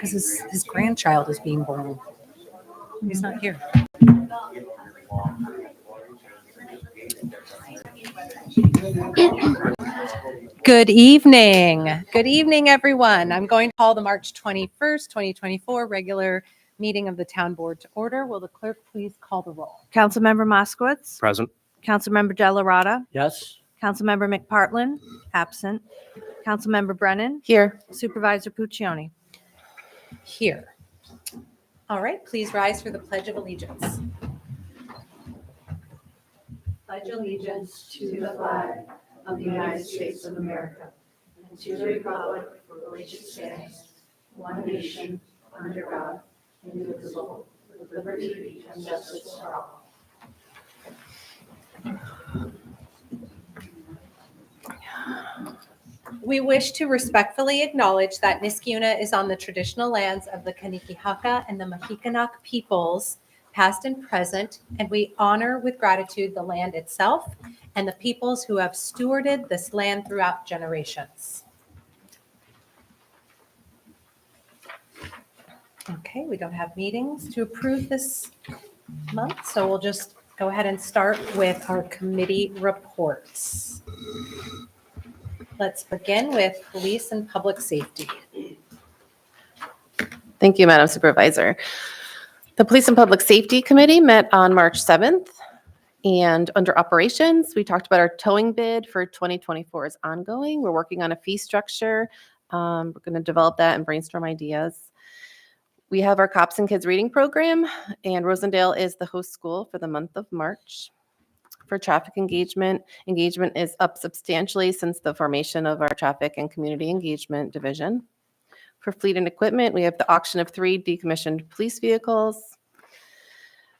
because his grandchild is being born. He's not here. Good evening. Good evening, everyone. I'm going to call the March 21st, 2024 regular meeting of the town board to order. Will the clerk please call the roll? Councilmember Moskowitz. Present. Councilmember Delarada. Yes. Councilmember McPartlin. Absent. Councilmember Brennan. Here. Supervisor Puccioni. Here. All right, please rise for the Pledge of Allegiance. Pledge allegiance to the flag of the United States of America and to the republic for which it stands, one nation, under God, indivisible, with liberty and justice for all. We wish to respectfully acknowledge that Niskayuna is on the traditional lands of the Kanikihaka and the Mahikanac peoples, past and present, and we honor with gratitude the land itself and the peoples who have stewarded this land throughout generations. Okay, we don't have meetings to approve this month, so we'll just go ahead and start with our committee reports. Let's begin with police and public safety. Thank you, Madam Supervisor. The Police and Public Safety Committee met on March 7th, and under operations, we talked about our towing bid for 2024 is ongoing. We're working on a fee structure. We're going to develop that and brainstorm ideas. We have our Cops and Kids reading program, and Rosendale is the host school for the month of March. For traffic engagement is up substantially since the formation of our Traffic and Community Engagement Division. For fleet and equipment, we have the auction of 3 decommissioned police vehicles.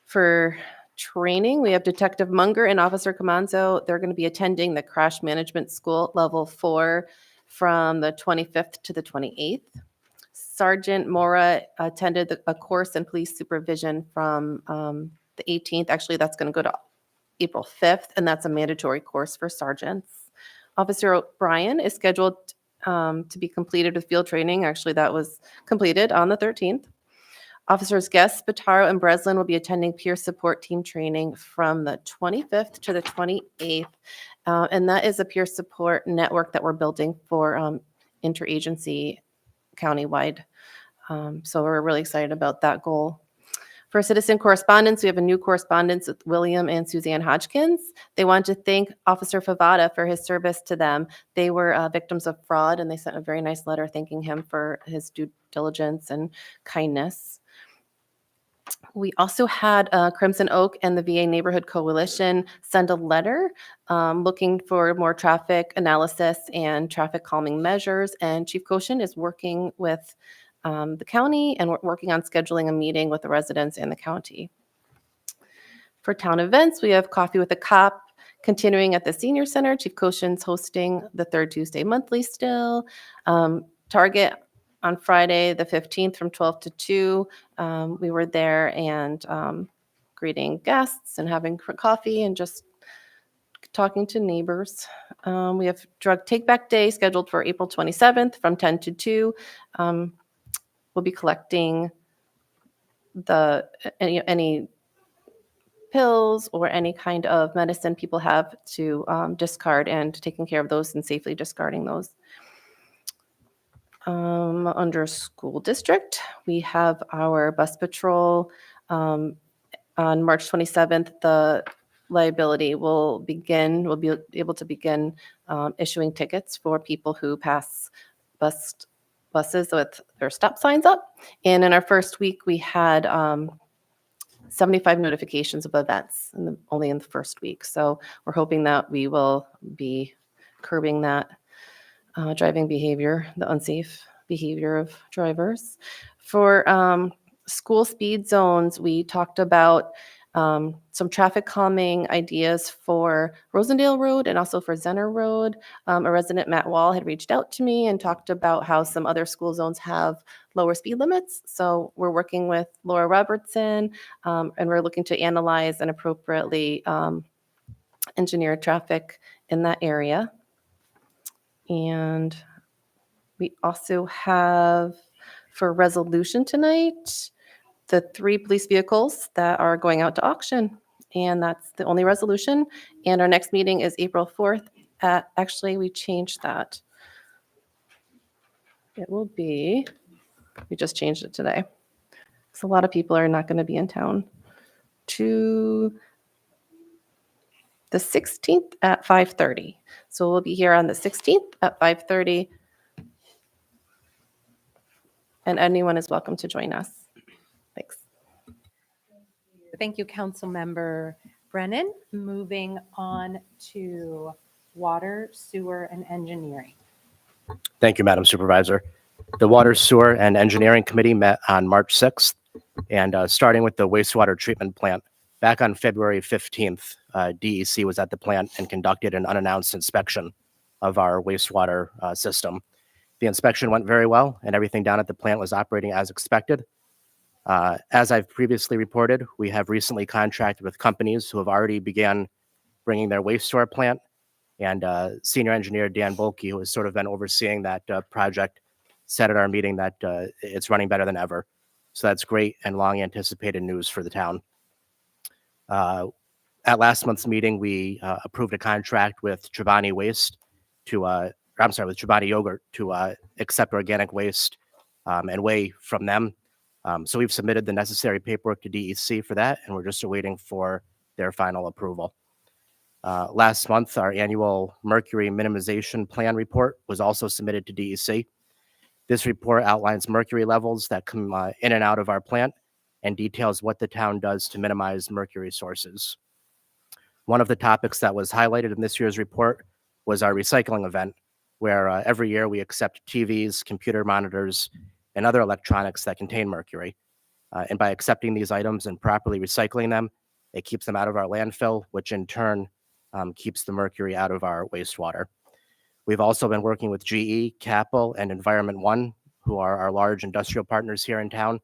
For training, we have Detective Munger and Officer Comanzo. They're going to be attending the Crash Management School Level 4 from the 25th to the 28th. Sergeant Mora attended a course in police supervision from the 18th. Actually, that's going to go to April 5th, and that's a mandatory course for sergeants. Officer O'Brien is scheduled to be completed with field training. Actually, that was completed on the 13th. Officers Guest, Spataro, and Breslin will be attending peer support team training from the 25th to the 28th. And that is a peer support network that we're building for interagency countywide. So we're really excited about that goal. For citizen correspondence, we have a new correspondence with William and Suzanne Hodgkins. They want to thank Officer Favada for his service to them. They were victims of fraud, and they sent a very nice letter thanking him for his due diligence and kindness. We also had Crimson Oak and the VA Neighborhood Coalition send a letter looking for more traffic analysis and traffic calming measures, and Chief Koshin is working with the county, and we're working on scheduling a meeting with the residents in the county. For town events, we have Coffee with a Cop continuing at the Senior Center. Chief Koshin's hosting the third Tuesday monthly still. Target on Friday, the 15th from 12 to 2. We were there and greeting guests and having coffee and just talking to neighbors. We have Drug Take Back Day scheduled for April 27th from 10 to 2. We'll be collecting any pills or any kind of medicine people have to discard and taking care of those and safely discarding those. Under school district, we have our bus patrol on March 27th. The liability will begin. We'll be able to begin issuing tickets for people who pass buses with their stop signs up. And in our first week, we had 75 notifications of events only in the first week. So we're hoping that we will be curbing that driving behavior, the unsafe behavior of drivers. For school speed zones, we talked about some traffic calming ideas for Rosendale Road and also for Zenner Road. A resident, Matt Wall, had reached out to me and talked about how some other school zones have lower speed limits. So we're working with Laura Robertson, and we're looking to analyze and appropriately engineer traffic in that area. And we also have For resolution tonight, the 3 police vehicles that are going out to auction. And that's the only resolution. And our next meeting is April 4th. Actually, we changed that. It will be, we just changed it today. So a lot of people are not going to be in town. To the 16th at 5:30. So we'll be here on the 16th at 5:30. And anyone is welcome to join us. Thanks. Thank you, Councilmember Brennan. Moving on to water, sewer, and engineering. Thank you, Madam Supervisor. The Water, Sewer, and Engineering Committee met on March 6th, and starting with the wastewater treatment plant, back on February 15th, DEC was at the plant and conducted an unannounced inspection of our wastewater system. The inspection went very well, and everything down at the plant was operating as expected. As I've previously reported, we have recently contracted with companies who have already began bringing their waste to our plant, and Senior Engineer Dan Bolke, who has sort of been overseeing that project, said at our meeting that it's running better than ever. So that's great and long anticipated news for the town. At last month's meeting, we approved a contract with Chobani Waste with Chobani Yogurt to accept organic waste and weigh from them. So we've submitted the necessary paperwork to DEC for that, and we're just awaiting for their final approval. Last month, our annual mercury minimization plan report was also submitted to DEC. This report outlines mercury levels that come in and out of our plant and details what the town does to minimize mercury sources. One of the topics that was highlighted in this year's report was our recycling event, where every year we accept TVs, computer monitors, and other electronics that contain mercury. And by accepting these items and properly recycling them, it keeps them out of our landfill, which in turn keeps the mercury out of our wastewater. We've also been working with GE, Capel, and Environment One, who are our large industrial partners here in town,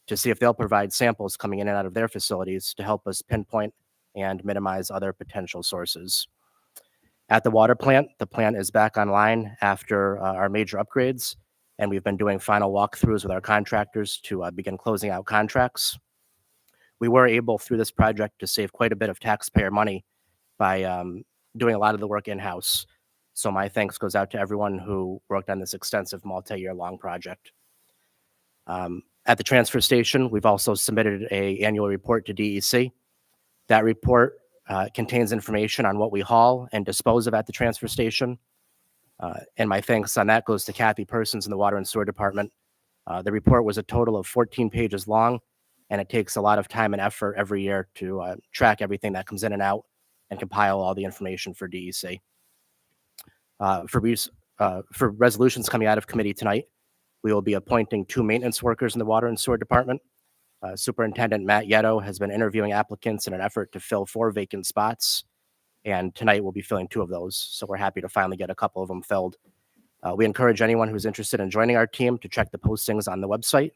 to see if they'll provide samples coming in and out of their facilities to help us pinpoint and minimize other potential sources. At the water plant, the plant is back online after our major upgrades, and we've been doing final walkthroughs with our contractors to begin closing out contracts. We were able, through this project, to save quite a bit of taxpayer money by doing a lot of the work in-house. So my thanks goes out to everyone who worked on this extensive multi-year long project. At the transfer station, we've also submitted an annual report to DEC. That report contains information on what we haul and dispose of at the transfer station. And my thanks on that goes to Kathy Persons in the Water and Sewer Department. The report was a total of 14 pages long, and it takes a lot of time and effort every year to track everything that comes in and out and compile all the information for DEC. For resolutions coming out of committee tonight, we will be appointing 2 maintenance workers in the Water and Sewer Department. Superintendent Matt Yetto has been interviewing applicants in an effort to fill 4 vacant spots, and tonight we'll be filling 2 of those. So we're happy to finally get a couple of them filled. We encourage anyone who's interested in joining our team to check the postings on the website.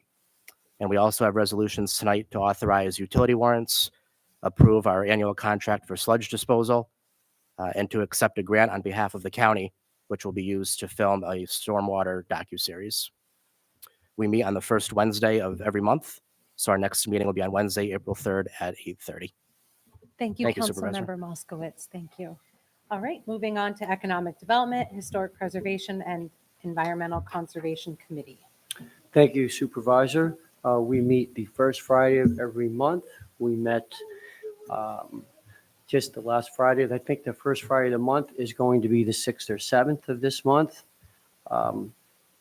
And we also have resolutions tonight to authorize utility warrants, approve our annual contract for sludge disposal, and to accept a grant on behalf of the county, which will be used to film a stormwater docuseries. We meet on the first Wednesday of every month. So our next meeting will be on Wednesday, April 3rd at 8:30. Thank you, Thank you, Supervisor. Councilmember Moskowitz. Thank you. All right, moving on to Economic Development, Historic Preservation, and Environmental Conservation Committee. Thank you, Supervisor. We meet the first Friday of every month. We met just the last Friday. I think the first Friday of the month is going to be the 6th or 7th of this month.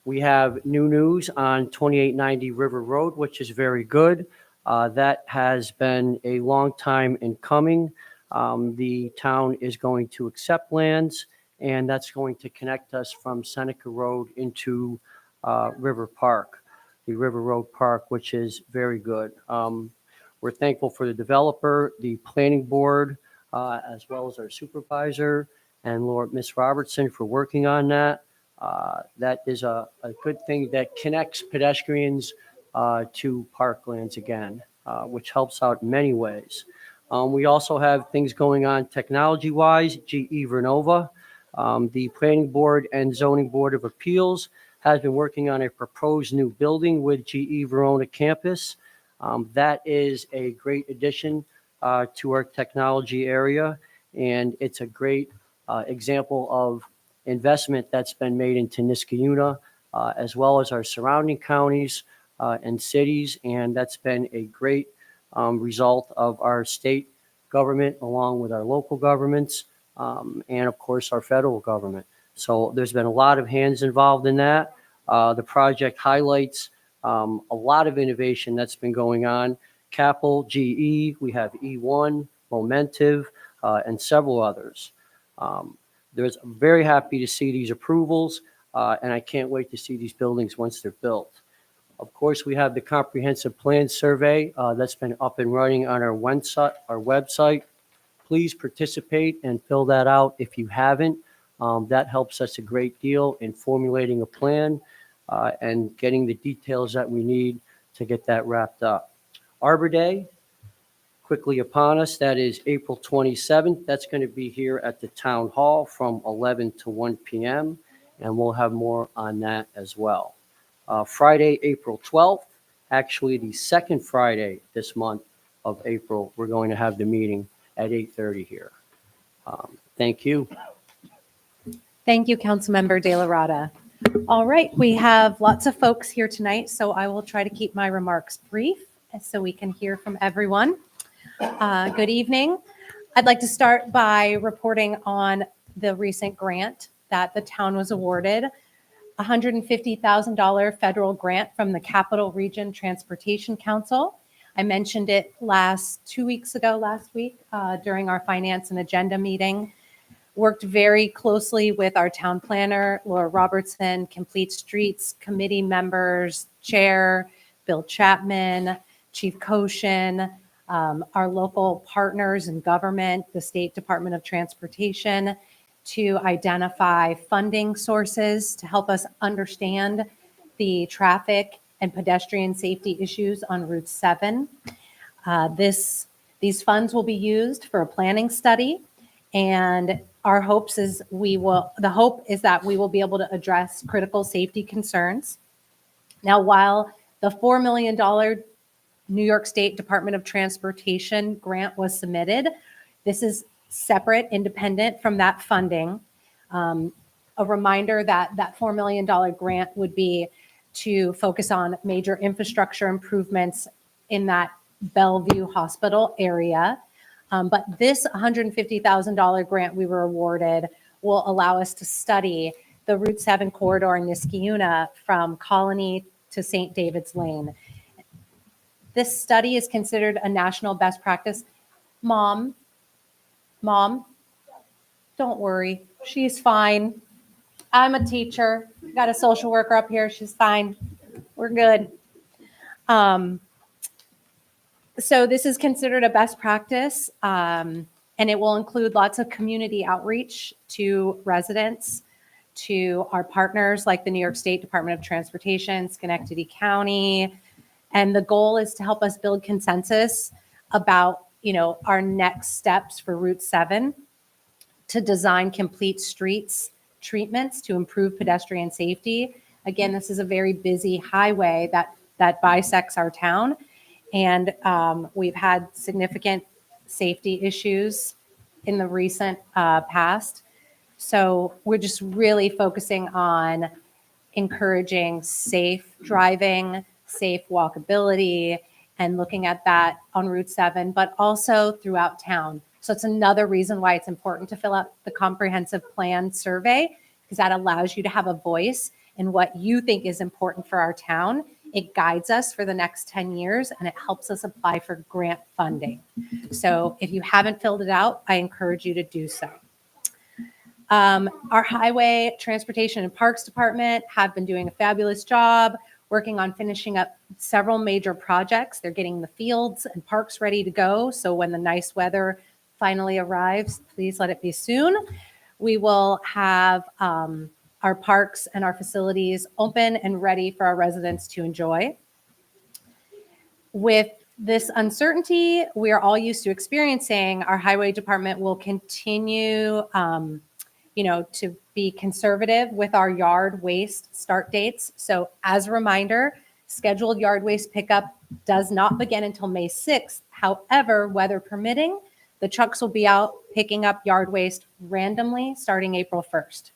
We have new news on 2890 River Road, which is very good. That has been a long time in coming. The town is going to accept lands, and that's going to connect us from Seneca Road into River Park, the River Road Park, which is very good. We're thankful for the developer, the planning board, as well as our supervisor and Miss Robertson for working on that. That is a good thing that connects pedestrians to parklands again, which helps out in many ways. We also have things going on technology-wise, GE Vernova, the Planning Board and Zoning Board of Appeals has been working on a proposed new building with GE Verona campus. That is a great addition to our technology area, and it's a great example of investment that's been made into Niskayuna, as well as our surrounding counties and cities, and that's been a great result of our state government along with our local governments, and of course our federal government. So there's been a lot of hands involved in that. The project highlights a lot of innovation that's been going on. Capel, GE, we have E1, Momentive, and several others. There's very happy to see these approvals, and I can't wait to see these buildings once they're built. Of course, we have the comprehensive plan survey that's been up and running on our website. Please participate and fill that out if you haven't. That helps us a great deal in formulating a plan and getting the details that we need to get that wrapped up. Arbor Day, quickly upon us. That is April 27th. That's going to be here at the Town Hall from 11 to 1 p.m., and we'll have more on that as well. Friday, April 12th, actually the second Friday this month of April, we're going to have the meeting at 8:30 here. Thank you. Thank you, Councilmember De La Rada. All right, we have lots of folks here tonight, so I will try to keep my remarks brief so we can hear from everyone. Good evening. I'd like to start by reporting on the recent grant that the town was awarded, a $150,000 federal grant from the Capital Region Transportation Council. I mentioned it last week during our finance and agenda meeting. Worked very closely with our town planner, Laura Robertson, Complete Streets committee members, Chair Bill Chapman, Chief Koshin, our local partners in government, the State Department of Transportation, to identify funding sources to help us understand the traffic and pedestrian safety issues on Route 7. These funds will be used for a planning study, and the hope is that we will be able to address critical safety concerns. Now, while the $4 million New York State Department of Transportation grant was submitted, this is separate, independent from that funding. A reminder that that $4 million grant would be to focus on major infrastructure improvements in that Bellevue Hospital area. But this $150,000 grant we were awarded will allow us to study the Route 7 corridor in Niskayuna from Colony to St. David's Lane. This study is considered a national best practice. Mom, don't worry. She's fine. I'm a teacher. Got a social worker up here. She's fine. We're good. So this is considered a best practice, and it will include lots of community outreach to residents, to our partners like the New York State Department of Transportation, Schenectady County, and the goal is to help us build consensus about, our next steps for Route 7 to design complete streets treatments to improve pedestrian safety. Again, this is a very busy highway that bisects our town. And we've had significant safety issues in the recent past. So we're just really focusing on encouraging safe driving, safe walkability, and looking at that on Route 7, but also throughout town. So it's another reason why it's important to fill out the comprehensive plan survey, because that allows you to have a voice in what you think is important for our town. It guides us for the next 10 years, and it helps us apply for grant funding. So if you haven't filled it out, I encourage you to do so. Our Highway Transportation and Parks Department have been doing a fabulous job working on finishing up several major projects. They're getting the fields and parks ready to go. So when the nice weather finally arrives, please let it be soon. We will have our parks and our facilities open and ready for our residents to enjoy. With this uncertainty we are all used to experiencing, our highway department will continue to be conservative with our yard waste start dates. So as a reminder, scheduled yard waste pickup does not begin until May 6th. However, weather permitting, the trucks will be out picking up yard waste randomly starting April 1st.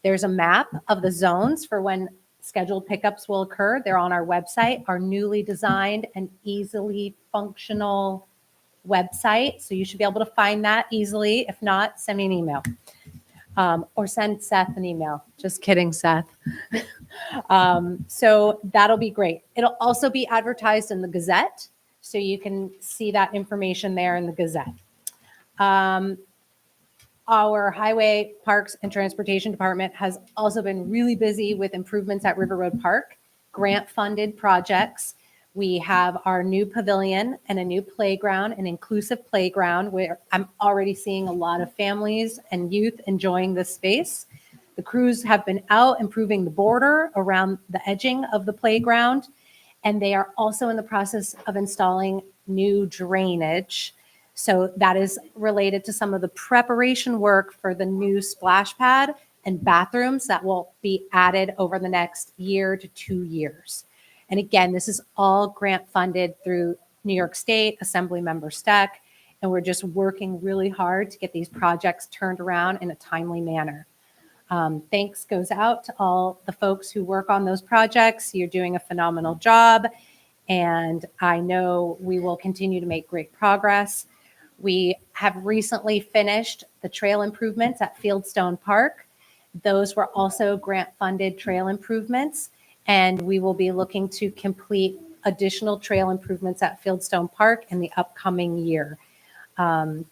There's a map of the zones for when scheduled pickups will occur. They're on our website, our newly designed and easily functional website. So you should be able to find that easily. If not, send me an email. Or send Seth an email. Just kidding, Seth. So that'll be great. It'll also be advertised in the Gazette, so you can see that information there in the Gazette. Our Highway, Parks, and Transportation Department has also been really busy with improvements at River Road Park, grant-funded projects. We have our new pavilion and a new playground, an inclusive playground where I'm already seeing a lot of families and youth enjoying this space. The crews have been out improving the border around the edging of the playground, and they are also in the process of installing new drainage. So that is related to some of the preparation work for the new splash pad and bathrooms that will be added over the next year to 2 years. And again, this is all grant funded through New York State, Assemblymember Steck, and we're just working really hard to get these projects turned around in a timely manner. Thanks goes out to all the folks who work on those projects. You're doing a phenomenal job, and I know we will continue to make great progress. We have recently finished the trail improvements at Fieldstone Park. Those were also grant-funded trail improvements, and we will be looking to complete additional trail improvements at Fieldstone Park in the upcoming year.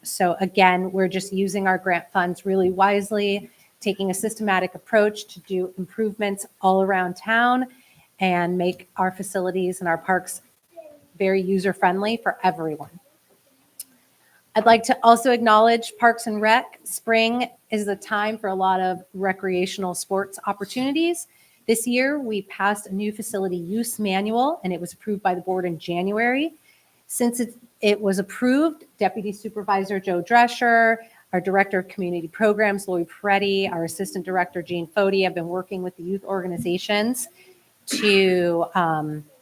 So again, we're just using our grant funds really wisely, taking a systematic approach to do improvements all around town and make our facilities and our parks very user-friendly for everyone. I'd like to also acknowledge Parks and Rec. Spring is the time for a lot of recreational sports opportunities. This year, we passed a new facility use manual, and it was approved by the board in January. Since it was approved, Deputy Supervisor Joe Drescher, our Director of Community Programs, Lori Peretti, our Assistant Director, Jean Fody, have been working with the youth organizations to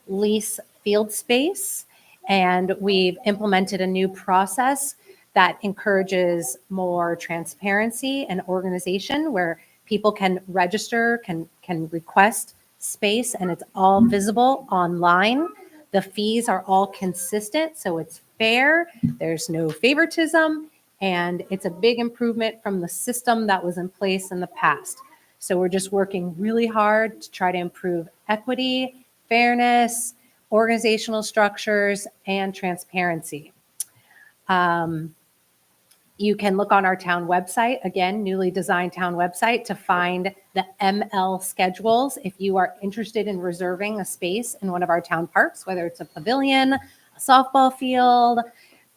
lease field space. And we've implemented a new process that encourages more transparency and organization where people can register, can request space, and it's all visible online. The fees are all consistent, so it's fair. There's no favoritism, and it's a big improvement from the system that was in place in the past. So we're just working really hard to try to improve equity, fairness, organizational structures, and transparency. You can look on our town website, again, newly designed town website, to find the ML schedules. If you are interested in reserving a space in one of our town parks, whether it's a pavilion, a softball field,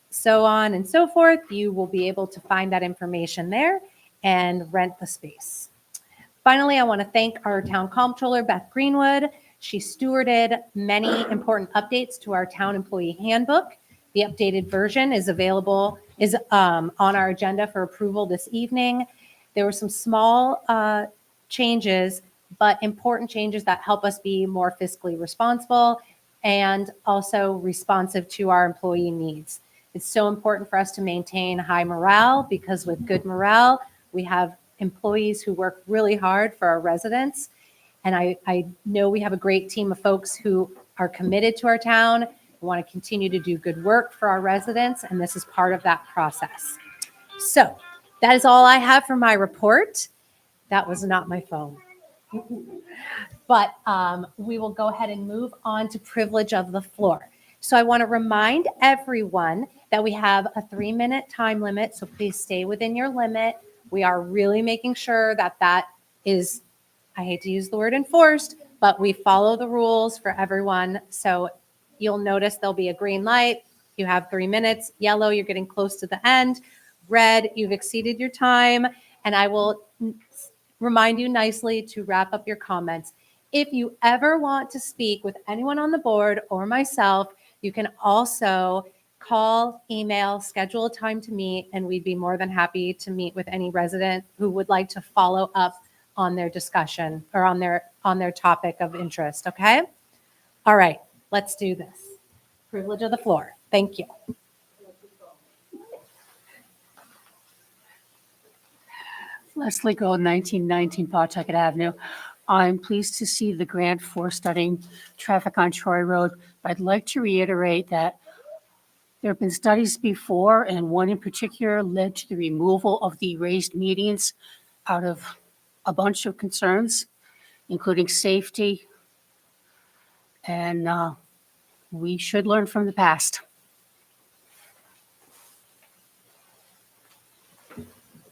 so on and so forth, you will be able to find that information there and rent the space. Finally, I want to thank our town comptroller, Beth Greenwood. She stewarded many important updates to our town employee handbook. The updated version is available, on our agenda for approval this evening. There were some small changes, but important changes that help us be more fiscally responsible and also responsive to our employee needs. It's so important for us to maintain high morale, because with good morale, we have employees who work really hard for our residents. And I know we have a great team of folks who are committed to our town, want to continue to do good work for our residents, and this is part of that process. So that is all I have for my report. That was not my phone. But we will go ahead and move on to privilege of the floor. So I want to remind everyone that we have a 3-minute time limit, so please stay within your limit. We are really making sure that that is, I hate to use the word enforced, but we follow the rules for everyone. So you'll notice there'll be a green light. You have 3 minutes. Yellow, you're getting close to the end. Red, you've exceeded your time. And I will remind you nicely to wrap up your comments. If you ever want to speak with anyone on the board or myself, you can also call, email, schedule a time to meet, and we'd be more than happy to meet with any resident who would like to follow up on their discussion or on their topic of interest, okay? All right, let's do this. Privilege of the floor. Thank you. Leslie Gold, 1919 Pawtucket Avenue. I'm pleased to see the grant for studying traffic on Troy Road. I'd like to reiterate that there have been studies before, and one in particular led to the removal of the raised medians out of a bunch of concerns, including safety. And we should learn from the past.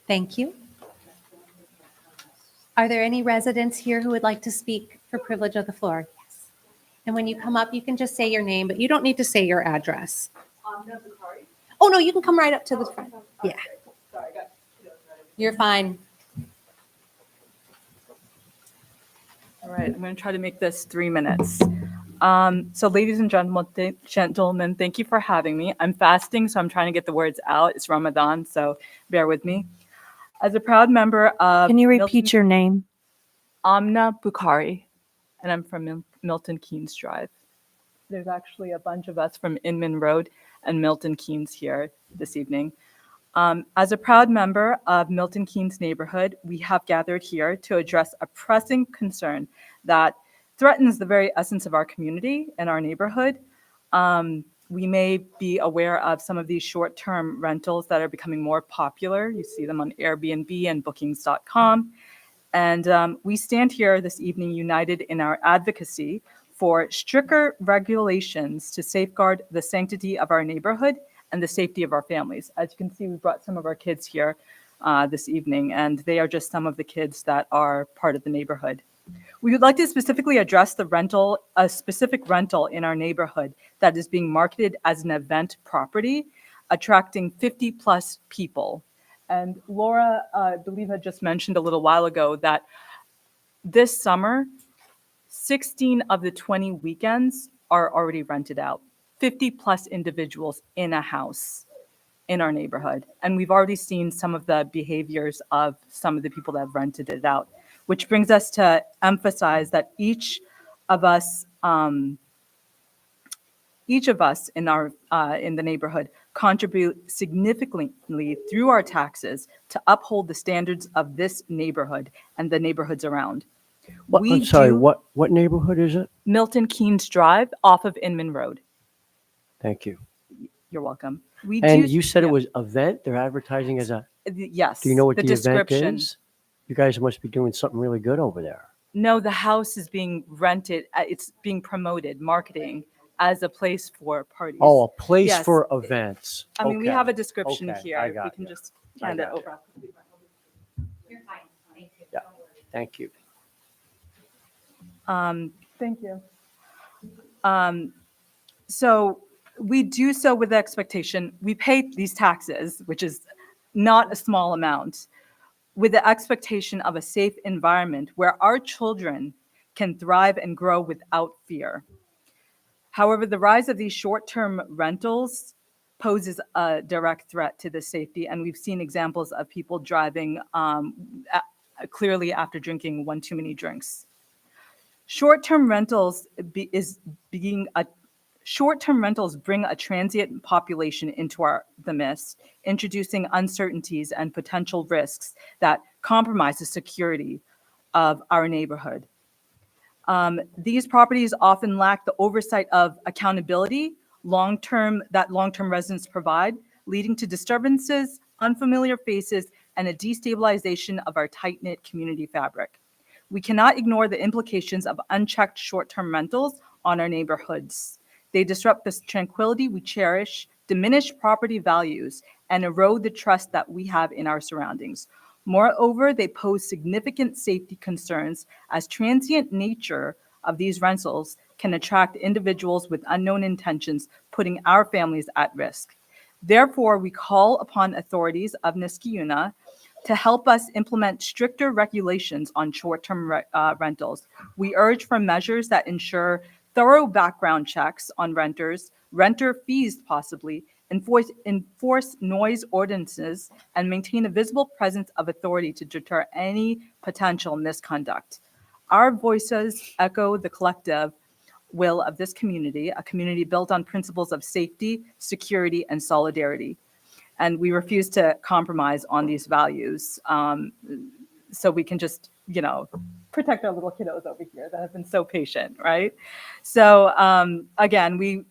Thank you. Are there any residents here who would like to speak for privilege of the floor? Yes. And when you come up, you can just say your name, but you don't need to say your address. Oh, no, you can come right up to the front. Yeah. You're fine. All right, I'm going to try to make this 3 minutes. So ladies and gentlemen, thank you for having me. I'm fasting, so I'm trying to get the words out. It's Ramadan, so bear with me. As a proud member of Can you repeat your name? Amna Bukhari, and I'm from Milton Keynes Drive. There's actually a bunch of us from Inman Road and Milton Keynes here this evening. As a proud member of Milton Keynes neighborhood, we have gathered here to address a pressing concern that threatens the very essence of our community and our neighborhood. We may be aware of some of these short-term rentals that are becoming more popular. You see them on Airbnb and bookings.com. And we stand here this evening united in our advocacy for stricter regulations to safeguard the sanctity of our neighborhood and the safety of our families. As you can see, we brought some of our kids here this evening, and they are just some of the kids that are part of the neighborhood. We would like to specifically address a specific rental in our neighborhood that is being marketed as an event property, attracting 50 plus people. And Laura, I believe, had just mentioned a little while ago that this summer, 16 of the 20 weekends are already rented out, 50 plus individuals in a house in our neighborhood. And we've already seen some of the behaviors of some of the people that have rented it out, which brings us to emphasize that each of us in the neighborhood contribute significantly through our taxes to uphold the standards of this neighborhood and the neighborhoods around. I'm sorry, what neighborhood is it? Milton Keynes Drive off of Inman Road. Thank you. You're welcome. And you said it was event? They're advertising as a, Yes. do you know what the event description. is? You guys must be doing something really good over there. No, the house is being rented. It's being promoted, marketing as a place for parties. Oh, a place Yes. for events. I mean, we Okay. have a description Okay, here. I We got can you. just I hand it got you. over. You're fine. Thank you. Yeah. Thank you. Thank you. So we do so with the expectation, we pay these taxes, which is not a small amount, with the expectation of a safe environment where our children can thrive and grow without fear. However, the rise of these short-term rentals poses a direct threat to the safety, and we've seen examples of people driving clearly after drinking one too many drinks. Short-term rentals bring a transient population into the midst, introducing uncertainties and potential risks that compromise the security of our neighborhood. These properties often lack the oversight of accountability that long-term residents provide, leading to disturbances, unfamiliar faces, and a destabilization of our tight-knit community fabric. We cannot ignore the implications of unchecked short-term rentals on our neighborhoods. They disrupt the tranquility we cherish, diminish property values, and erode the trust that we have in our surroundings. Moreover, they pose significant safety concerns as transient nature of these rentals can attract individuals with unknown intentions, putting our families at risk. Therefore, we call upon authorities of Niskayuna to help us implement stricter regulations on short-term rentals. We urge for measures that ensure thorough background checks on renters, renter fees possibly, enforce noise ordinances, and maintain a visible presence of authority to deter any potential misconduct. Our voices echo the collective will of this community, a community built on principles of safety, security, and solidarity. And we refuse to compromise on these values, so we can just, protect our little kiddos over here that have been so patient, right? So again, we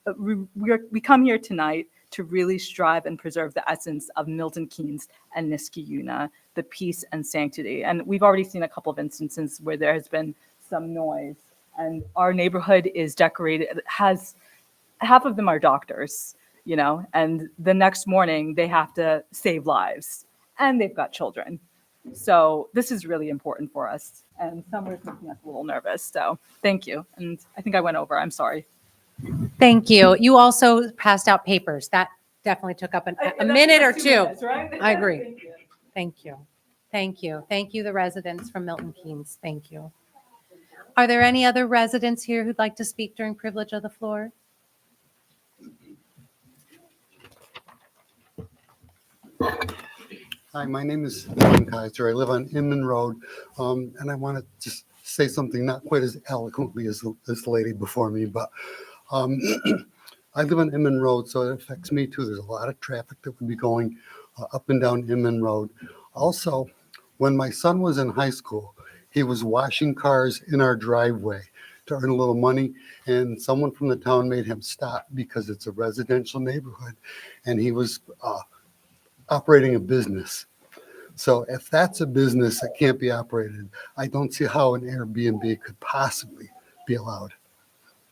come here tonight to really strive and preserve the essence of Milton Keynes and Niskayuna, the peace and sanctity. And we've already seen a couple of instances where there has been some noise, and our neighborhood is decorated, has half of them are doctors, and the next morning they have to save lives, and they've got children. So this is really important for us, and Summer's making us a little nervous. So thank you. And I think I went over. I'm sorry. Thank you. You also passed out papers. That definitely took up a minute or two. I agree. Thank you. Thank you. Thank you, the residents from Milton Keynes. Thank you. Are there any other residents here who'd like to speak during privilege of the floor? Hi, my name is John Kaiser. I live on Inman Road, and I want to just say something not quite as eloquently as this lady before me, but I live on Inman Road, so it affects me too. There's a lot of traffic that would be going up and down Inman Road. Also, when my son was in high school, he was washing cars in our driveway to earn a little money, and someone from the town made him stop because it's a residential neighborhood, and he was operating a business. So if that's a business that can't be operated, I don't see how an Airbnb could possibly be allowed.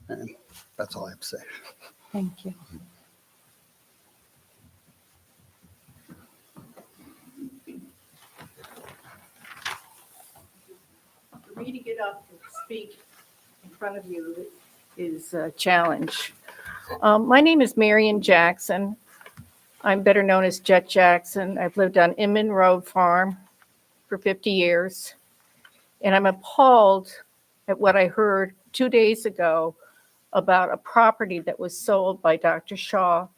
And that's all I have to say. Thank you. For me to get up and speak in front of you is a challenge. My name is Marion Jackson. I'm better known as Jet Jackson. I've lived on Inman Road Farm for 50 years. And I'm appalled at what I heard 2 days ago about a property that was sold by Dr. Shaw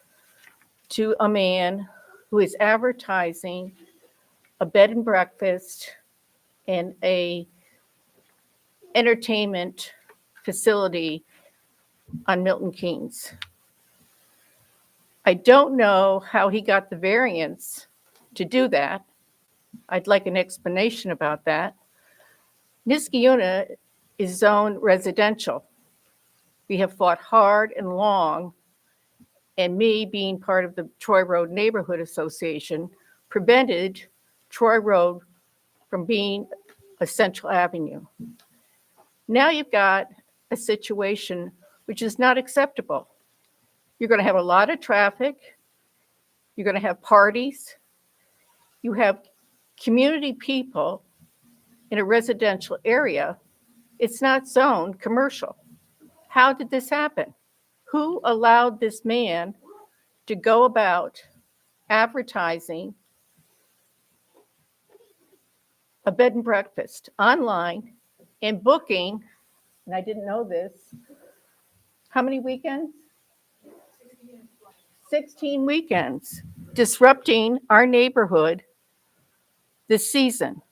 to a man who is advertising a bed and breakfast and a entertainment facility on Milton Keynes. I don't know how he got the variance to do that. I'd like an explanation about that. Niskayuna is zoned residential. We have fought hard and long, and me being part of the Troy Road Neighborhood Association prevented Troy Road from being a central avenue. Now you've got a situation which is not acceptable. You're going to have a lot of traffic. You're going to have parties. You have community people in a residential area. It's not zoned commercial. How did this happen? Who allowed this man to go about advertising a bed and breakfast online and booking, and I didn't know this, how many weekends? 16 weekends, disrupting our neighborhood this season.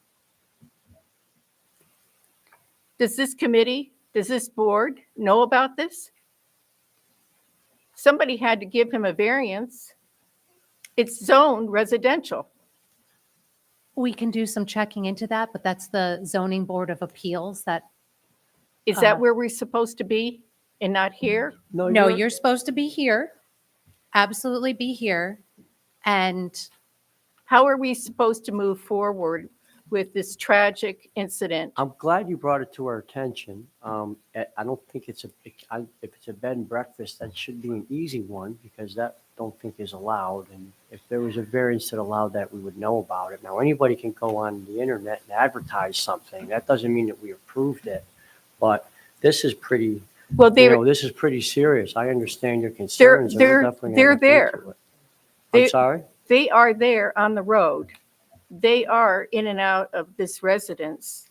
Does this committee, does this board know about this? Somebody had to give him a variance. It's zoned residential. We can do some checking into that, but that's the Zoning Board of Appeals that, Is that where we're supposed to be and not here? no, you're supposed to be here. Absolutely be here. And How are we supposed to move forward with this tragic incident? I'm glad you brought it to our attention. I don't think if it's a bed and breakfast, that should be an easy one because that don't think is allowed. And if there was a variance that allowed that, we would know about it. Now, anybody can go on the internet and advertise something. That doesn't mean that we approved it, but this is pretty, Well, this is pretty serious. I understand your concerns. and we're definitely gonna they're look there. into it. They- I'm sorry? They are there on the road. They are in and out of this residence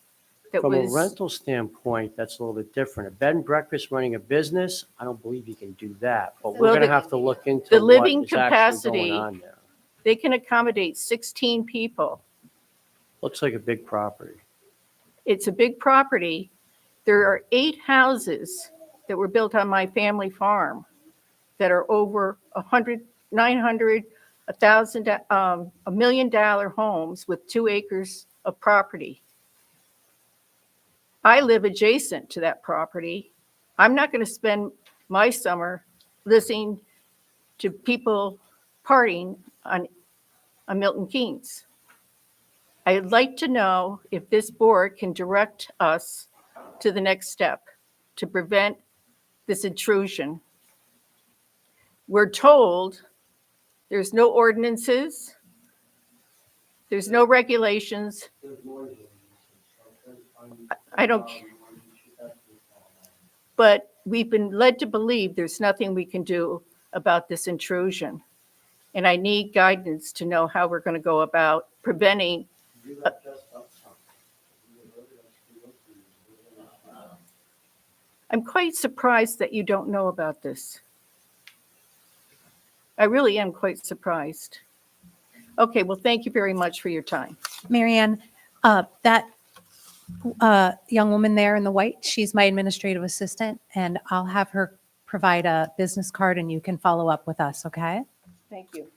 that From a was, rental standpoint, that's a little bit different. A bed and breakfast running a business, I don't believe you can do that, but we're Well, going to the- have to look into the what living is actually capacity- going on there. they can accommodate 16 people. Looks like a big property. It's a big property. There are 8 houses that were built on my family farm that are over 100, 900, 1,000, $1 million homes with 2 acres of property. I live adjacent to that property. I'm not going to spend my summer listening to people partying on Milton Keynes. I'd like to know if this board can direct us to the next step to prevent this intrusion. We're told there's no ordinances, there's no regulations. I don't, but we've been led to believe there's nothing we can do about this intrusion. And I need guidance to know how we're going to go about preventing. I'm quite surprised that you don't know about this. I really am quite surprised. Okay, well, thank you very much for your time. Marianne, that young woman there in the white, she's my administrative assistant, and I'll have her provide a business card and you can follow up with us, okay? Thank you.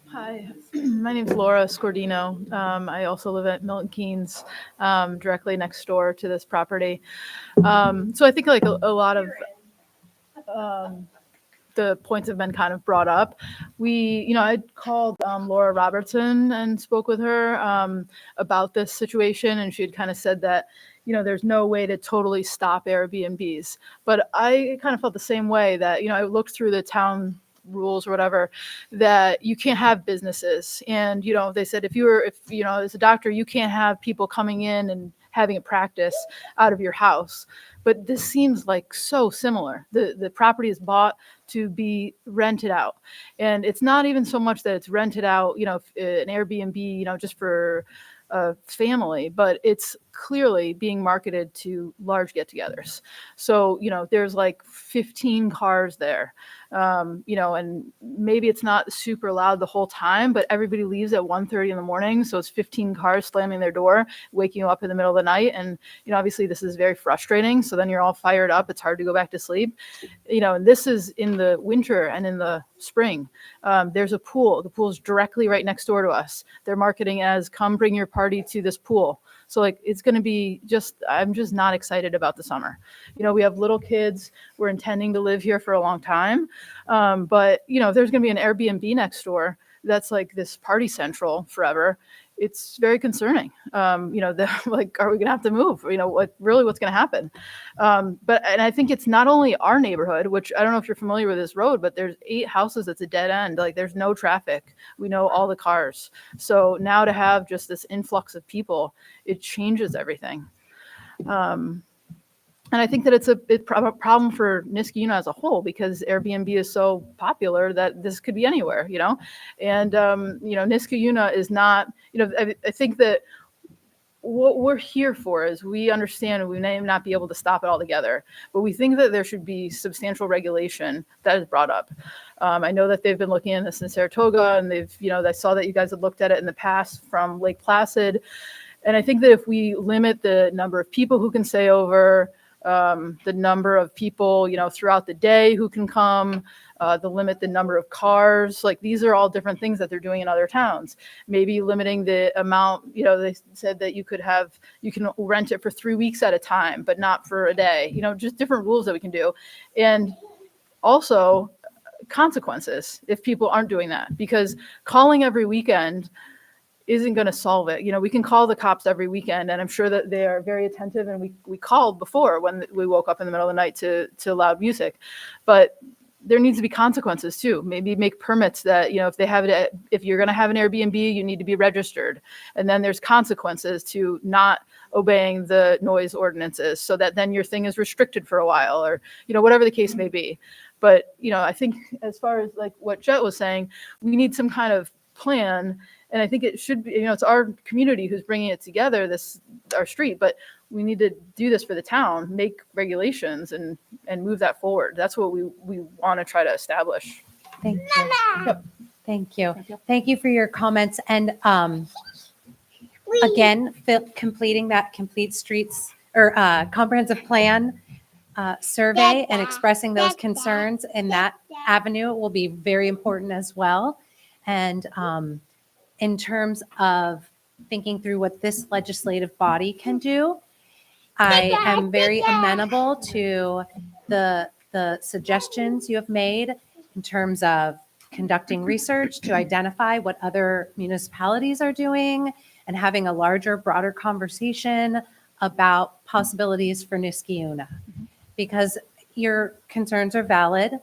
Hi, my name's Laura Scordino. I also live at Milton Keynes, directly next door to this property. So I think like a lot of the points have been kind of brought up. I called Laura Robertson and spoke with her about this situation, and she had kind of said that, there's no way to totally stop Airbnbs. But I kind of felt the same way that, I looked through the town rules or whatever, that you can't have businesses. And, they said if as a doctor, you can't have people coming in and having a practice out of your house. But this seems like so similar. The property is bought to be rented out. And it's not even so much that it's rented out, an Airbnb, just for a family, but it's clearly being marketed to large get-togethers. So, there's like 15 cars there, and maybe it's not super loud the whole time, but everybody leaves at 1:30 in the morning. So it's 15 cars slamming their door, waking you up in the middle of the night. And, obviously this is very frustrating. So then you're all fired up. It's hard to go back to sleep, and this is in the winter and in the spring. There's a pool. The pool's directly right next door to us. They're marketing as come bring your party to this pool. So like, it's going to be I'm just not excited about the summer. We have little kids. We're intending to live here for a long time. But if there's going to be an Airbnb next door, that's like this party central forever. It's very concerning. Are we going to have to move? What's going to happen? And I think it's not only our neighborhood, which I don't know if you're familiar with this road, but there's 8 houses. It's a dead end. Like there's no traffic. We know all the cars. So now to have just this influx of people, it changes everything. And I think that it's a problem for Niskayuna as a whole, because Airbnb is so popular that this could be anywhere, And, Niskayuna is not, I think that what we're here for is we understand we may not be able to stop it altogether, but we think that there should be substantial regulation that is brought up. I know that they've been looking at this in Saratoga, and I saw that you guys had looked at it in the past from Lake Placid. And I think that if we limit the number of people who can stay over, the number of people, throughout the day who can come, the number of cars, like these are all different things that they're doing in other towns. Maybe limiting the amount, they said that you can rent it for 3 weeks at a time, but not for a day, just different rules that we can do. And also consequences if people aren't doing that, because calling every weekend isn't going to solve it. We can call the cops every weekend, and I'm sure that they are very attentive. And we called before when we woke up in the middle of the night to loud music, but there needs to be consequences too. Maybe make permits that, if they have it, if you're going to have an Airbnb, you need to be registered. And then there's consequences to not obeying the noise ordinances, so that then your thing is restricted for a while, or, whatever the case may be. But, I think as far as like what Jet was saying, we need some kind of plan. And I think it should be, it's our community who's bringing it together, our street, but we need to do this for the town, make regulations and move that forward. That's what we want to try to establish. Thank you. Thank you. Thank you for your comments. And again, completing that complete streets or comprehensive plan survey and expressing those concerns in that avenue will be very important as well. And in terms of thinking through what this legislative body can do, I am very amenable to the suggestions you have made in terms of conducting research to identify what other municipalities are doing and having a larger, broader conversation about possibilities for Niskiuna, because your concerns are valid.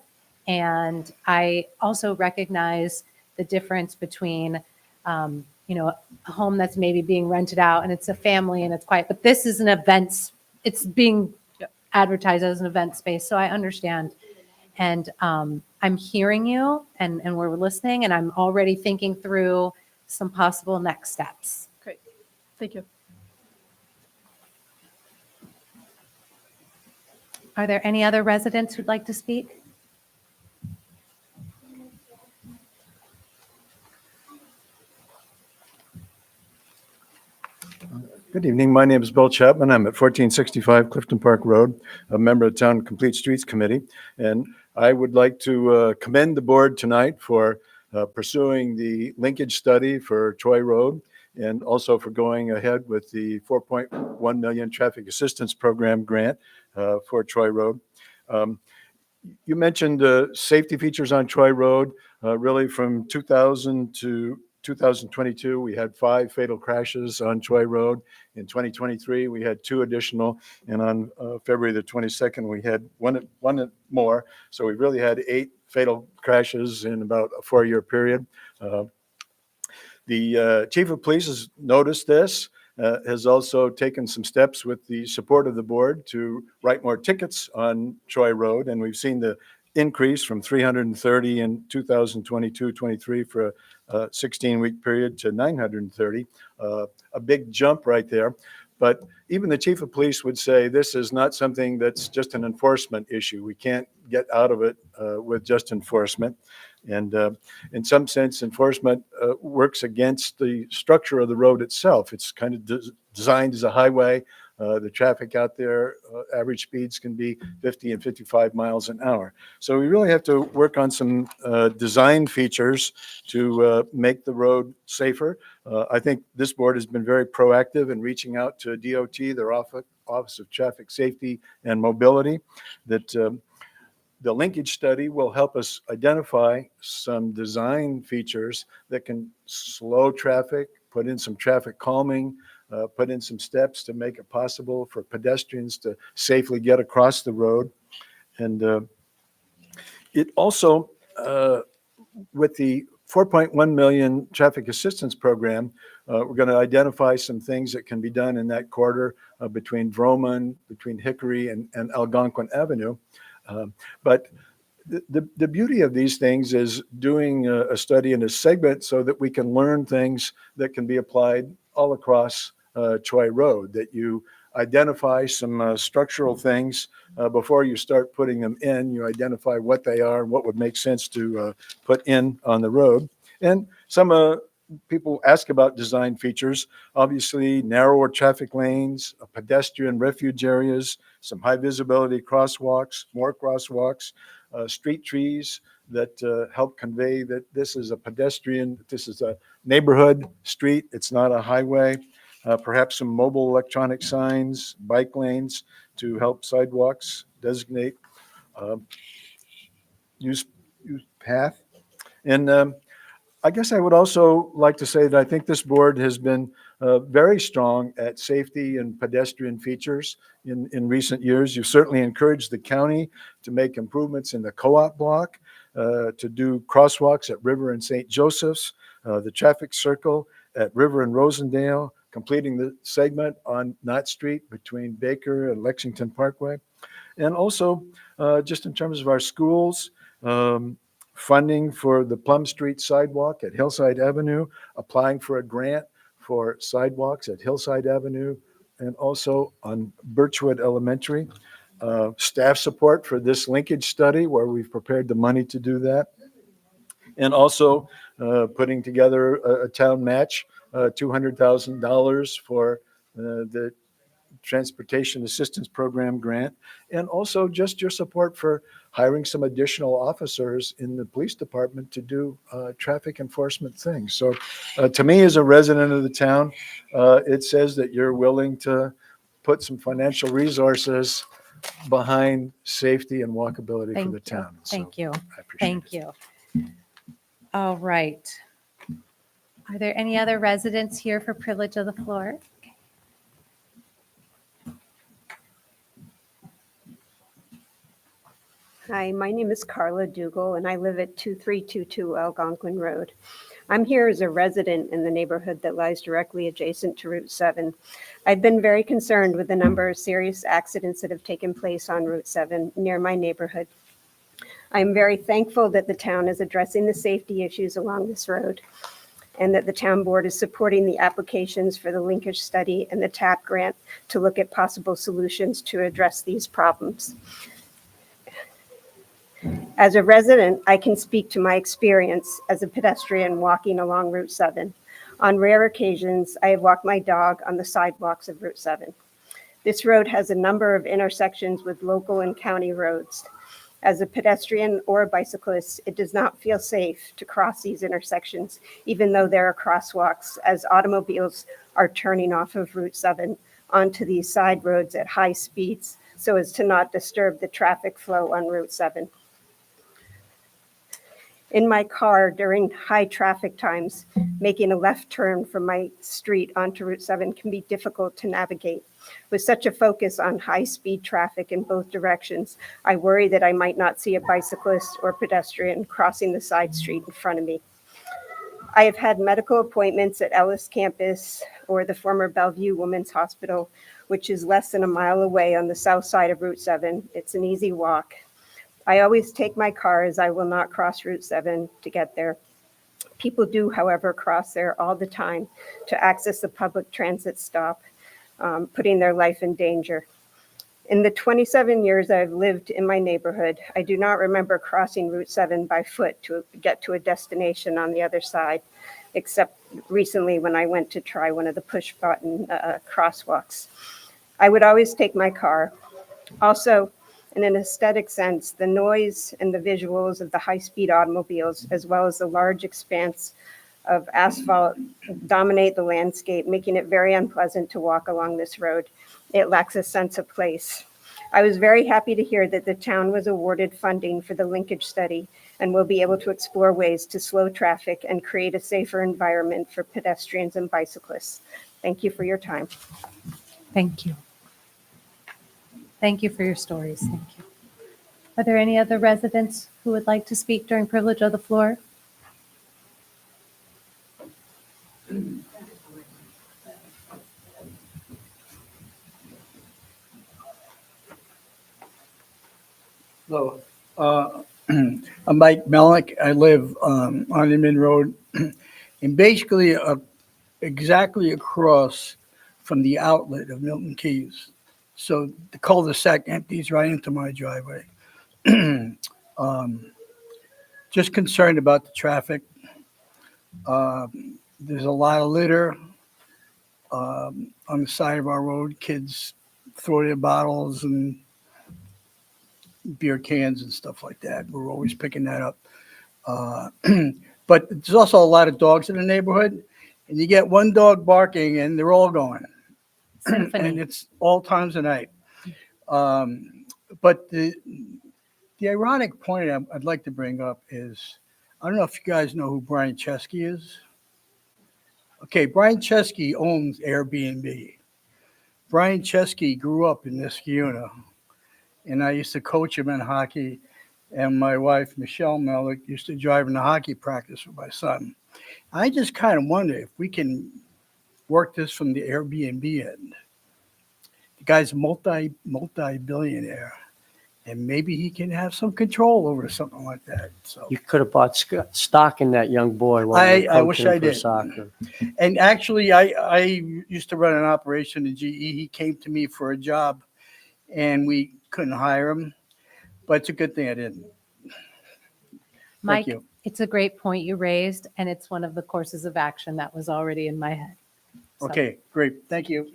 And I also recognize the difference between, a home that's maybe being rented out and it's a family and it's quiet, but this is an event. It's being advertised as an event space. So I understand. And I'm hearing you and we're listening, and I'm already thinking through some possible next steps. Great. Thank you. Are there any other residents who'd like to speak? Good evening. My name is Bill Chapman. I'm at 1465 Clifton Park Road, a member of the Town Complete Streets Committee. And I would like to commend the board tonight for pursuing the linkage study for Troy Road, and also for going ahead with the 4.1 million traffic assistance program grant for Troy Road. You mentioned safety features on Troy Road. Really from 2000 to 2022, we had 5 fatal crashes on Troy Road. In 2023, we had 2 additional. And on February the 22nd, we had one more. So we really had 8 fatal crashes in about a 4-year period. The chief of police has noticed this, has also taken some steps with the support of the board to write more tickets on Troy Road. And we've seen the increase from 330 in 2022-23 for a 16-week period to 930, a big jump right there. But even the chief of police would say this is not something that's just an enforcement issue. We can't get out of it with just enforcement. And in some sense, enforcement works against the structure of the road itself. It's kind of designed as a highway. The traffic out there, average speeds can be 50 and 55 miles an hour. So we really have to work on some design features to make the road safer. I think this board has been very proactive in reaching out to DOT, their Office of Traffic Safety and Mobility, that the linkage study will help us identify some design features that can slow traffic, put in some traffic calming, put in some steps to make it possible for pedestrians to safely get across the road. And it also, with the 4.1 million traffic assistance program, we're going to identify some things that can be done in that corridor between Vroman, between Hickory and Algonquin Avenue. But the beauty of these things is doing a study in a segment so that we can learn things that can be applied all across Troy Road, that you identify some structural things before you start putting them in. You identify what they are and what would make sense to put in on the road. And some people ask about design features. Obviously, narrower traffic lanes, pedestrian refuge areas, some high visibility crosswalks, more crosswalks, street trees that help convey that this is a pedestrian, this is a neighborhood street, it's not a highway. Perhaps some mobile electronic signs, bike lanes to help sidewalks designate use path. And I guess I would also like to say that I think this board has been very strong at safety and pedestrian features in recent years. You certainly encouraged the county to make improvements in the co-op block, to do crosswalks at River and St. Joseph's, the traffic circle at River and Rosendale, completing the segment on Knott Street between Baker and Lexington Parkway. And also, just in terms of our schools, funding for the Plum Street sidewalk at Hillside Avenue, applying for a grant for sidewalks at Hillside Avenue, and also on Birchwood Elementary. Staff support for this linkage study where we've prepared the money to do that. And also putting together a town match, $200,000 for the Transportation Assistance Program grant, and also just your support for hiring some additional officers in the police department to do traffic enforcement things. So to me, as a resident of the town, it says that you're willing to put some financial resources behind safety and walkability for the town. So Thank you. I appreciate Thank it. you. All right. Are there any other residents here for privilege of the floor? Hi, my name is Carla Dougal, and I live at 2322 Algonquin Road. I'm here as a resident in the neighborhood that lies directly adjacent to Route 7. I've been very concerned with the number of serious accidents that have taken place on Route 7 near my neighborhood. I'm very thankful that the town is addressing the safety issues along this road, and that the town board is supporting the applications for the linkage study and the TAP grant to look at possible solutions to address these problems. As a resident, I can speak to my experience as a pedestrian walking along Route 7. On rare occasions, I have walked my dog on the sidewalks of Route 7. This road has a number of intersections with local and county roads. As a pedestrian or a bicyclist, it does not feel safe to cross these intersections, even though there are crosswalks, as automobiles are turning off of Route 7 onto these side roads at high speeds so as to not disturb the traffic flow on Route 7. In my car during high traffic times, making a left turn from my street onto Route 7 can be difficult to navigate. With such a focus on high-speed traffic in both directions, I worry that I might not see a bicyclist or pedestrian crossing the side street in front of me. I have had medical appointments at Ellis Campus or the former Bellevue Women's Hospital, which is less than a mile away on the south side of Route 7. It's an easy walk. I always take my car as I will not cross Route 7 to get there. People do, however, cross there all the time to access the public transit stop, putting their life in danger. In the 27 years I've lived in my neighborhood, I do not remember crossing Route 7 by foot to get to a destination on the other side, except recently when I went to try one of the push button crosswalks. I would always take my car. Also, in an aesthetic sense, the noise and the visuals of the high-speed automobiles, as well as the large expanse of asphalt, dominate the landscape, making it very unpleasant to walk along this road. It lacks a sense of place. I was very happy to hear that the town was awarded funding for the linkage study and will be able to explore ways to slow traffic and create a safer environment for pedestrians and bicyclists. Thank you for your time. Thank you. Thank you for your stories. Thank you. Are there any other residents who would like to speak during privilege of the floor? Hello, I'm Mike Melick. I live on Inman Road, and basically exactly across from the outlet of Milton Keynes. So the cul-de-sac empties right into my driveway. Just concerned about the traffic. There's a lot of litter on the side of our road. Kids throw their bottles and beer cans and stuff like that. We're always picking that up. But there's also a lot of dogs in the neighborhood, and you get one dog barking and they're all going. And it's all times of night. But the ironic point I'd like to bring up is, I don't know if you guys know who Brian Chesky is. Okay, Brian Chesky owns Airbnb. Brian Chesky grew up in Niskayuna, and I used to coach him in hockey. And my wife, Michelle Melick, used to drive in the hockey practice with my son. I just kind of wonder if we can work this from the Airbnb end. The guy's multi-billionaire, and maybe he can have some control over something like that. So, You could have bought stock in that young boy while you were I wish coaching him I for did. soccer. and actually, I used to run an operation in GE. He came to me for a job, and we couldn't hire him, but it's a good thing I didn't. Mike, you. it's a great point you raised, and it's one of the courses of action that was already in my head. So- Okay, great. Thank you.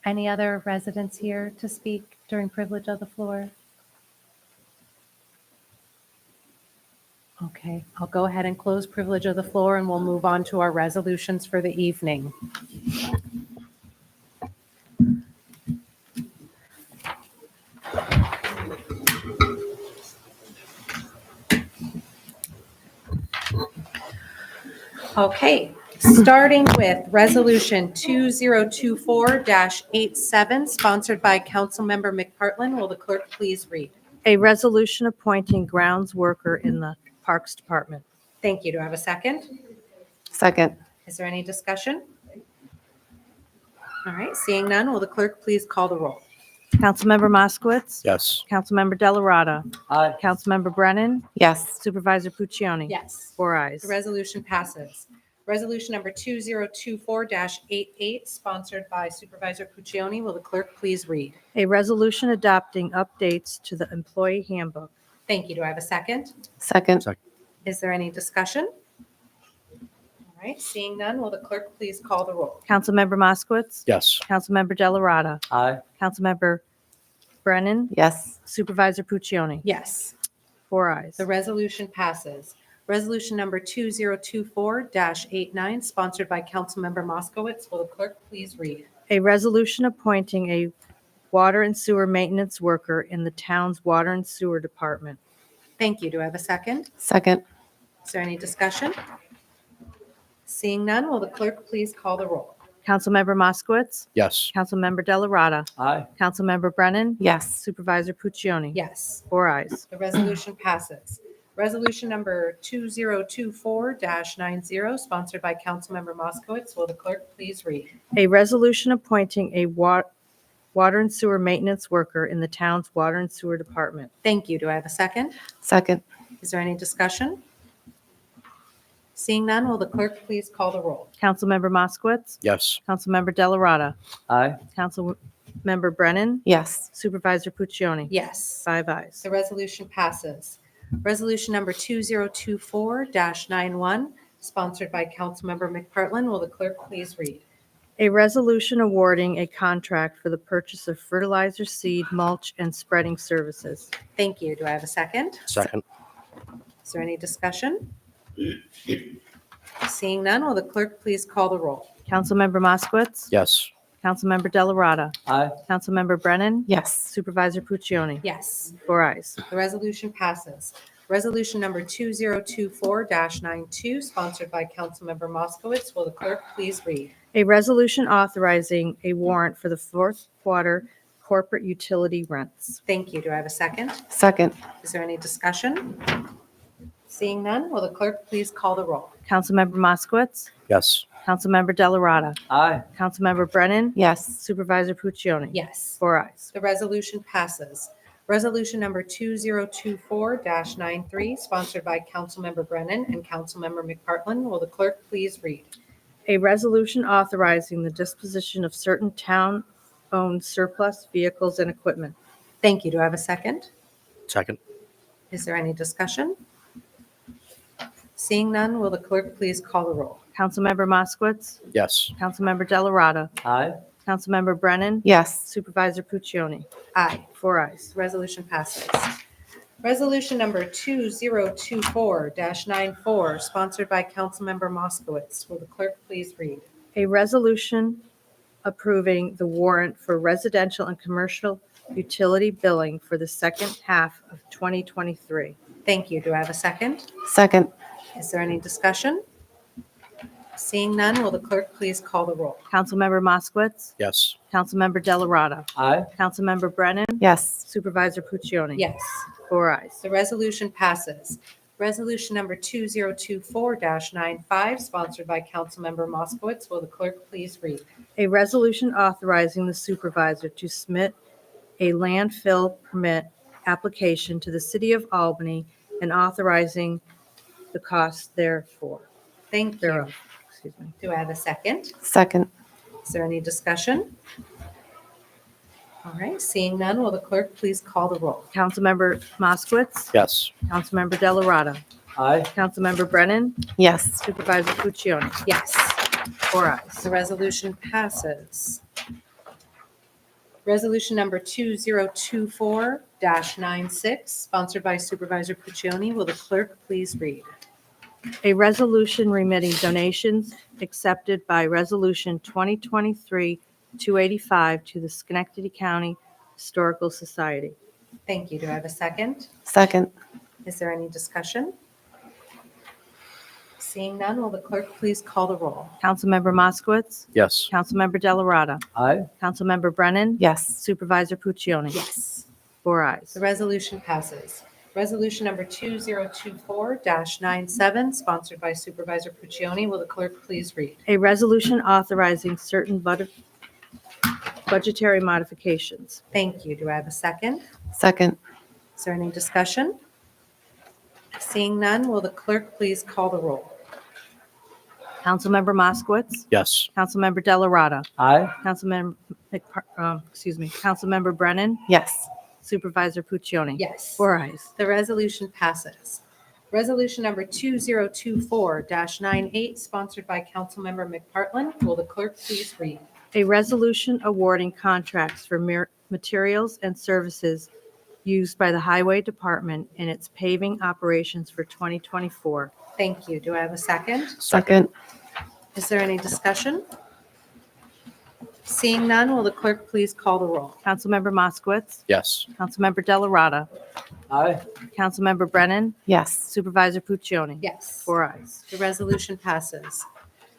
Any other residents here to speak during privilege of the floor? Okay, I'll go ahead and close privilege of the floor, and we'll move on to our resolutions for the evening. Okay, starting with Resolution 2024-87, sponsored by Councilmember McPartlin. Will the clerk please read? A resolution appointing grounds worker in the Parks Department. Thank you. Do I have a second? Second. Is there any discussion? All right, seeing none, will the clerk please call the roll? Councilmember Moskowitz. Yes. Councilmember Delarada. Aye. Councilmember Brennan. Yes. Supervisor Puccioni. Yes. 4 ayes. The resolution passes. Resolution number 2024-88, sponsored by Supervisor Puccioni. Will the clerk please read? A resolution adopting updates to the employee handbook. Thank you. Do I have a second? Second. Is there any discussion? All right, seeing none, will the clerk please call the roll? Councilmember Moskowitz. Yes. Councilmember Delarada. Aye. Councilmember Brennan. Yes. Supervisor Puccioni. Yes. 4 ayes. The resolution passes. Resolution number 2024-89, sponsored by Councilmember Moskowitz. Will the clerk please read? A resolution appointing a water and sewer maintenance worker in the town's water and sewer department. Thank you. Do I have a second? Second. Is there any discussion? Seeing none, will the clerk please call the roll? Councilmember Moskowitz. Yes. Councilmember Delarada. Aye. Councilmember Brennan. Yes. Supervisor Puccioni. Yes. 4 ayes. The resolution passes. Resolution number 2024-90, sponsored by Councilmember Moskowitz. Will the clerk please read? A resolution appointing a water and sewer maintenance worker in the town's water and sewer department. Thank you. Do I have a second? Second. Is there any discussion? Seeing none, will the clerk please call the roll? Councilmember Moskowitz. Yes. Councilmember Delarada. Aye. Councilmember Brennan. Yes. Supervisor Puccioni. Yes. 5 ayes. The resolution passes. Resolution number 2024-91, sponsored by Councilmember McPartlin. Will the clerk please read? A resolution awarding a contract for the purchase of fertilizer, seed, mulch, and spreading services. Thank you. Do I have a second? Second. Is there any discussion? Seeing none, will the clerk please call the roll? Councilmember Moskowitz. Yes. Councilmember Delarada. Aye. Councilmember Brennan. Yes. Supervisor Puccioni. Yes. 4 ayes. The resolution passes. Resolution number 2024-92, sponsored by Councilmember Moskowitz. Will the clerk please read? A resolution authorizing a warrant for the fourth quarter corporate utility rents. Thank you. Do I have a second? Second. Is there any discussion? Seeing none, will the clerk please call the roll? Councilmember Moskowitz. Yes. Councilmember Delarada. Aye. Councilmember Brennan. Yes. Supervisor Puccioni. Yes. 4 ayes. The resolution passes. Resolution number 2024-93, sponsored by Councilmember Brennan and Councilmember McPartlin. Will the clerk please read? A resolution authorizing the disposition of certain town-owned surplus vehicles and equipment. Thank you. Do I have a second? Second. Is there any discussion? Seeing none, will the clerk please call the roll? Councilmember Moskowitz. Yes. Councilmember Delarada. Aye. Councilmember Brennan. Yes. Supervisor Puccioni. Aye. 4 ayes. Resolution passes. Resolution number 2024-94, sponsored by Councilmember Moskowitz. Will the clerk please read? A resolution approving the warrant for residential and commercial utility billing for the second half of 2023. Thank you. Do I have a second? Second. Is there any discussion? Seeing none, will the clerk please call the roll? Councilmember Moskowitz. Yes. Councilmember Delarada. Aye. Councilmember Brennan. Yes. Supervisor Puccioni. Yes. 4 ayes. The resolution passes. Resolution number 2024-95, sponsored by Councilmember Moskowitz. Will the clerk please read? A resolution authorizing the supervisor to submit a landfill permit application to the City of Albany and authorizing the cost therefore. Thank you. Thereof. Excuse me. Do I have a second? Second. Is there any discussion? All right, seeing none, will the clerk please call the roll? Councilmember Moskowitz. Yes. Councilmember Delarada. Aye. Councilmember Brennan. Yes. Supervisor Puccioni. Yes. 4 ayes. The resolution passes. Resolution number 2024-96, sponsored by Supervisor Puccioni. Will the clerk please read? A resolution remitting donations accepted by Resolution 2023-285 to the Schenectady County Historical Society. Thank you. Do I have a second? Second. Is there any discussion? Seeing none, will the clerk please call the roll? Councilmember Moskowitz. Yes. Councilmember Delarada. Aye. Councilmember Brennan. Yes. Supervisor Puccioni. Yes. 4 ayes. The resolution passes. Resolution number 2024-97, sponsored by Supervisor Puccioni. Will the clerk please read? A resolution authorizing certain budgetary modifications. Thank you. Do I have a second? Second. Is there any discussion? Seeing none, will the clerk please call the roll? Councilmember Moskowitz. Yes. Councilmember Delarada. Aye. Councilmember Brennan. Yes. Supervisor Puccioni. Yes. 4 ayes. The resolution passes. Resolution number 2024-98, sponsored by Councilmember McPartlin. Will the clerk please read? A resolution awarding contracts for materials and services used by the Highway Department in its paving operations for 2024. Thank you. Do I have a second? Second. Is there any discussion? Seeing none, will the clerk please call the roll? Councilmember Moskowitz. Yes. Councilmember Delarada. Aye. Councilmember Brennan. Yes. Supervisor Puccioni. Yes. 4 ayes. The resolution passes.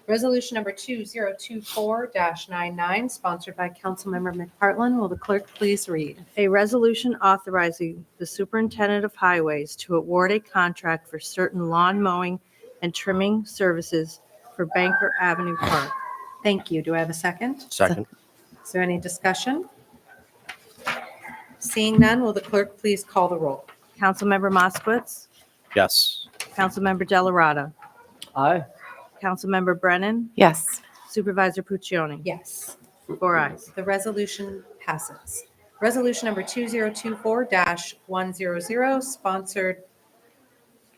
Resolution number 2024-99, sponsored by Councilmember McPartlin. Will the clerk please read? A resolution authorizing the superintendent of highways to award a contract for certain lawn mowing and trimming services for Banker Avenue Park. Thank you. Do I have a second? Second. Is there any discussion? Seeing none, will the clerk please call the roll? Councilmember Moskowitz. Yes. Councilmember Delarada. Aye. Councilmember Brennan. Yes. Supervisor Puccioni. Yes. 4 ayes. The resolution passes. Resolution number 2024-100, sponsored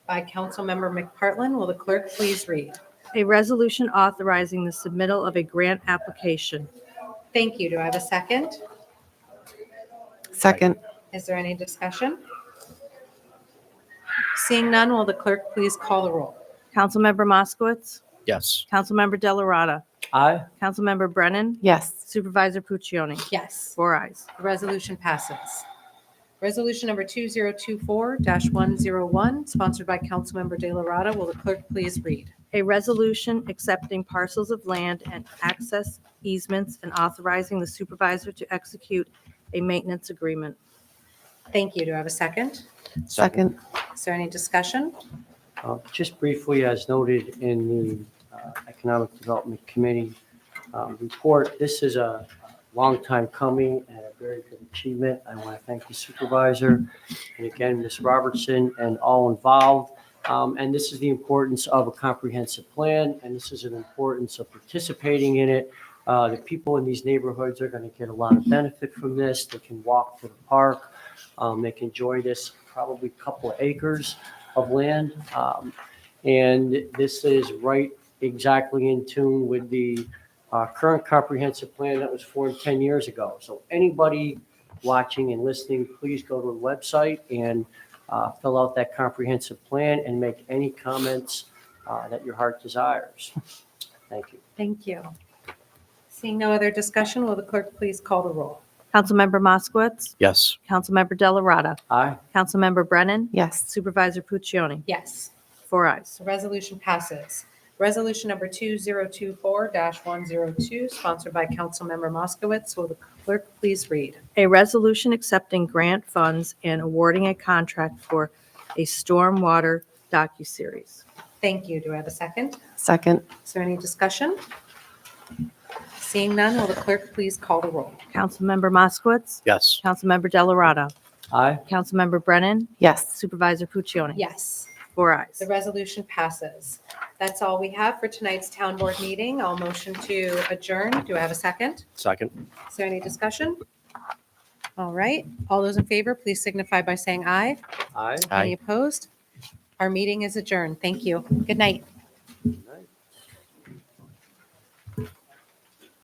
by Councilmember McPartlin. Will the clerk please read? A resolution authorizing the submittal of a grant application. Thank you. Do I have a second? Second. Is there any discussion? Seeing none, will the clerk please call the roll? Councilmember Moskowitz. Yes. Councilmember Delarada. Aye. Councilmember Brennan. Yes. Supervisor Puccioni. Yes. 4 ayes. The resolution passes. Resolution number 2024-101, sponsored by Councilmember De La Rada. Will the clerk please read? A resolution accepting parcels of land and access easements and authorizing the supervisor to execute a maintenance agreement. Thank you. Do I have a second? Second. Is there any discussion? Just briefly, as noted in the Economic Development Committee report, this is a long time coming and a very good achievement. I want to thank the supervisor and again, Ms. Robertson and all involved. And this is the importance of a comprehensive plan, and this is an importance of participating in it. The people in these neighborhoods are going to get a lot of benefit from this. They can walk to the park. They can enjoy this probably couple of acres of land. And this is right exactly in tune with the current comprehensive plan that was formed 10 years ago. So anybody watching and listening, please go to the website and fill out that comprehensive plan and make any comments that your heart desires. Thank you. Thank you. Seeing no other discussion, will the clerk please call the roll? Councilmember Moskowitz. Yes. Councilmember Delarada. Aye. Councilmember Brennan. Yes. Supervisor Puccioni. Yes. Four ayes. The resolution passes. Resolution number 2024-102, sponsored by Councilmember Moskowitz. Will the clerk please read? A resolution accepting grant funds and awarding a contract for a stormwater docuseries. Thank you. Do I have a second? Second. Is there any discussion? Seeing none, will the clerk please call the roll? Councilmember Moskowitz. Yes. Councilmember Delarada. Aye. Councilmember Brennan. Yes. Supervisor Puccioni. Yes. Four ayes. The resolution passes. That's all we have for tonight's town board meeting. I'll motion to adjourn. Do I have a second? Second. Is there any discussion? All right. All those in favor, please signify by saying aye. Aye. Any opposed? Our meeting is adjourned. Thank you. Good night.